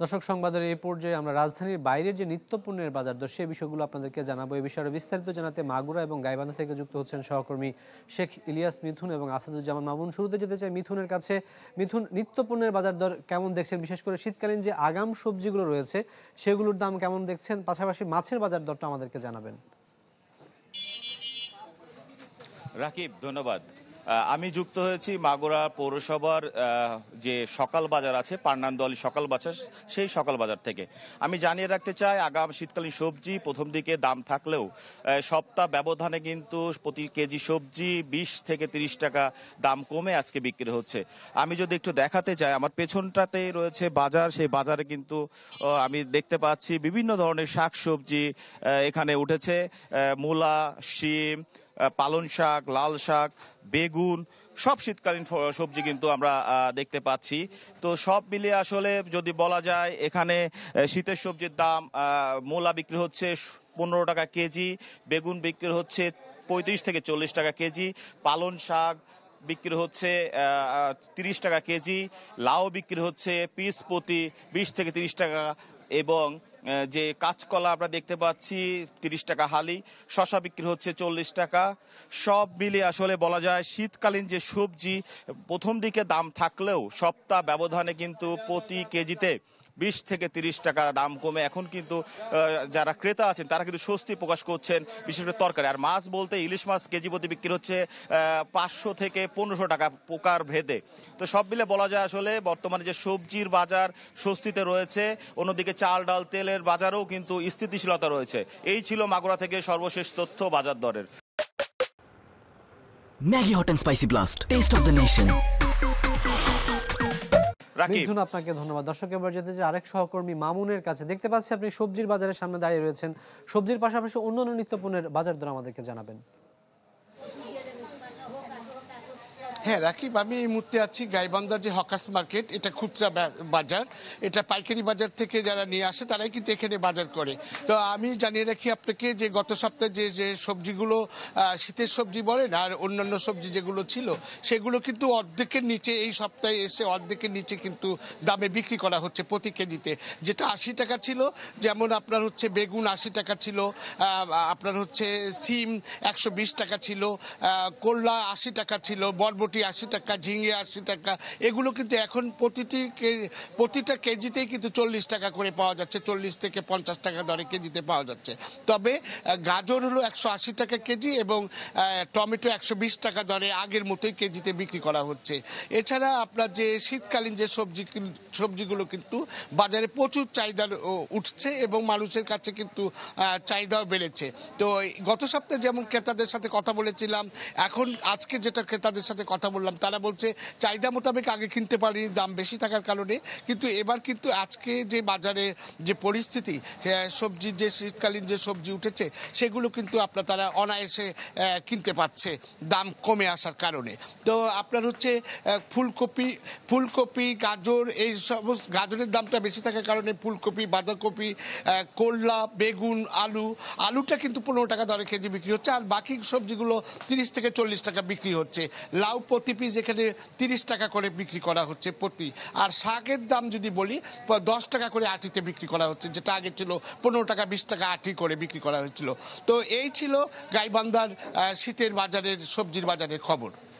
দর্শক সংবাদের এই পর্যায়ে আমরা রাজধানীর বাইরের যে নিত্যপণ্যের বাজার দর সেই বিষয়গুলো আপনাদেরকে জানাবো। এই বিষয়ে বিস্তারিত জানাতে মাগুরা এবং গাইবান্ধা থেকে যুক্ত হচ্ছেন সহকর্মী শেখ ইলিয়াস মিথুন এবং আসাদুজ্জামান মামুন। শুরুতে যেতে চাই মিথুনের কাছে। মিথুন, নিত্যপণ্যের বাজার দর কেমন দেখছেন? বিশেষ করে শীতকালীন যে আগাম সবজিগুলো রয়েছে সেগুলোর দাম কেমন দেখছেন? পাশাপাশি মাছের বাজার দরটা আমাদেরকে জানাবেন। রাকিব, ধন্যবাদ। আমি যুক্ত হয়েছি মাগুরা পৌরসভার যে সকাল বাজার আছে, পান্নানদলি সকাল বাজার, সেই সকাল বাজার থেকে। আমি জানিয়ে রাখতে চাই, আগাম শীতকালীন সবজি প্রথম দিকে দাম থাকলেও সপ্তাহ ব্যবধানে কিন্তু প্রতি কেজি সবজি 20 থেকে 30 টাকা দাম কমে আজকে বিক্রি হচ্ছে। আমি যদি একটু দেখাতে চাই, আমার পেছনটাতে রয়েছে বাজার, সেই বাজারে কিন্তু আমি দেখতে পাচ্ছি বিভিন্ন ধরনের শাক সবজি এখানে উঠেছে। মূলা, শিম, পালং শাক, লাল শাক, বেগুন, সব শীতকালীন সবজি কিন্তু আমরা দেখতে পাচ্ছি। তো সব মিলিয়ে আসলে যদি বলা যায়, এখানে শীতের সবজির দাম, মূলা বিক্রি হচ্ছে 15 টাকা কেজি, বেগুন বিক্রি হচ্ছে 35 থেকে 40 টাকা কেজি, পালং শাক বিক্রি হচ্ছে 30 টাকা কেজি, লাউ বিক্রি হচ্ছে পিস প্রতি 20 থেকে 30 টাকা, এবং যে কাঁচকলা আমরা দেখতে পাচ্ছি 30 টাকা হালি, শসা বিক্রি হচ্ছে 40 টাকা। সব মিলিয়ে আসলে বলা যায়, শীতকালীন যে সবজি প্রথম দিকে দাম থাকলেও সপ্তাহ ব্যবধানে কিন্তু প্রতি কেজিতে 20 থেকে 30 টাকা দাম কমে এখন কিন্তু যারা ক্রেতা আছেন তারা কিন্তু স্বস্তি প্রকাশ করছেন, বিশেষ করে তরকারি। আর মাছ বলতে ইলিশ মাছ কেজি প্রতি বিক্রি হচ্ছে 500 থেকে 1500 টাকা প্রকার ভেদে। তো সব মিলে বলা যায় আসলে বর্তমানে যে সবজির বাজার স্বস্তিতে রয়েছে, অন্যদিকে চাল ডাল তেলের বাজারেও কিন্তু স্থিতিশীলতা রয়েছে। এই ছিল মাগুরা থেকে সর্বশেষ তথ্য বাজার দরের। Maggi hot and spicy blast, taste of the nation. Mithun, আপনাকে ধন্যবাদ। দর্শক, এবার যেতে যে আরেক সহকর্মী মামুনের কাছে। দেখতে পাচ্ছি আপনি সবজির বাজারের সামনে দাঁড়িয়ে রয়েছেন। সবজির পাশাপাশি অন্যান্য নিত্যপণ্যের বাজার দর আমাদেরকে জানাবেন। হ্যাঁ রাকিব, আমি এই মুহূর্তে আছি গাইবান্ধার যে হকার্স মার্কেট, এটা খুচরা বাজার। এটা পাইকারি বাজার থেকে যারা নিয়ে আসে তারাই কিন্তু এখানে বাজার করে। তো আমি জানিয়ে রাখি আপনাকে যে গত সপ্তাহে যে সবজিগুলো শীতের সবজি বলেন আর অন্যান্য সবজি যেগুলো ছিল সেগুলো কিন্তু অর্ধেকের নিচে এই সপ্তাহে এসে অর্ধেকের নিচে কিন্তু দামে বিক্রি করা হচ্ছে প্রতি কেজিতে। যেটা 80 টাকা ছিল, যেমন আপনার হচ্ছে বেগুন 80 টাকা ছিল, আপনার হচ্ছে সিম 120 টাকা ছিল, করলা 80 টাকা ছিল, বরবটি 80 টাকা, ঝিঙে 80 টাকা। এগুলো কিন্তু এখন প্রতিটা কেজিতেই কিন্তু 40 টাকা করে পাওয়া যাচ্ছে, 40 থেকে 50 টাকা দরে কেজিতে পাওয়া যাচ্ছে। তবে গাজর হলো 180 টাকা কেজি এবং টমেটো 120 টাকা দরে আগের মতোই কেজিতে বিক্রি করা হচ্ছে। এছাড়া আপনার যে শীতকালীন যে সবজিগুলো কিন্তু বাজারে প্রচুর চাহিদা উঠছে এবং মানুষের কাছে কিন্তু চাহিদাও বেড়েছে। তো গত সপ্তাহে যেমন ক্রেতাদের সাথে কথা বলেছিলাম, এখন আজকে যেটা ক্রেতাদের সাথে কথা বললাম তারা বলছে চাহিদা মোতাবেক আগে কিনতে পারিনি দাম বেশি থাকার কারণে, কিন্তু এবার কিন্তু আজকে যে বাজারে যে পরিস্থিতি, সবজির যে শীতকালীন যে সবজি উঠেছে সেগুলো কিন্তু তারা অনায়াসে কিনতে পারছে দাম কমে আসার কারণে। তো আপনার হচ্ছে ফুলকপি, গাজর, এই সমস্ত গাজরের দামটা বেশি থাকার কারণে ফুলকপি, বাঁধাকপি, করলা, বেগুন, আলুটা কিন্তু 15 টাকা দরে কেজি বিক্রি হচ্ছে। আর বাকি সবজিগুলো 30 থেকে 40 টাকা বিক্রি হচ্ছে। লাউ প্রতি পিস এখানে 30 টাকা করে বিক্রি করা হচ্ছে প্রতি। আর শাকের দাম যদি বলি 10 টাকা করে আটিতে বিক্রি করা হচ্ছে, যেটা আগে ছিল 15 টাকা 20 টাকা আটি করে বিক্রি করা হয়েছিল। তো এই ছিল গাইবান্ধার শীতের বাজারের সবজির বাজারের খবর।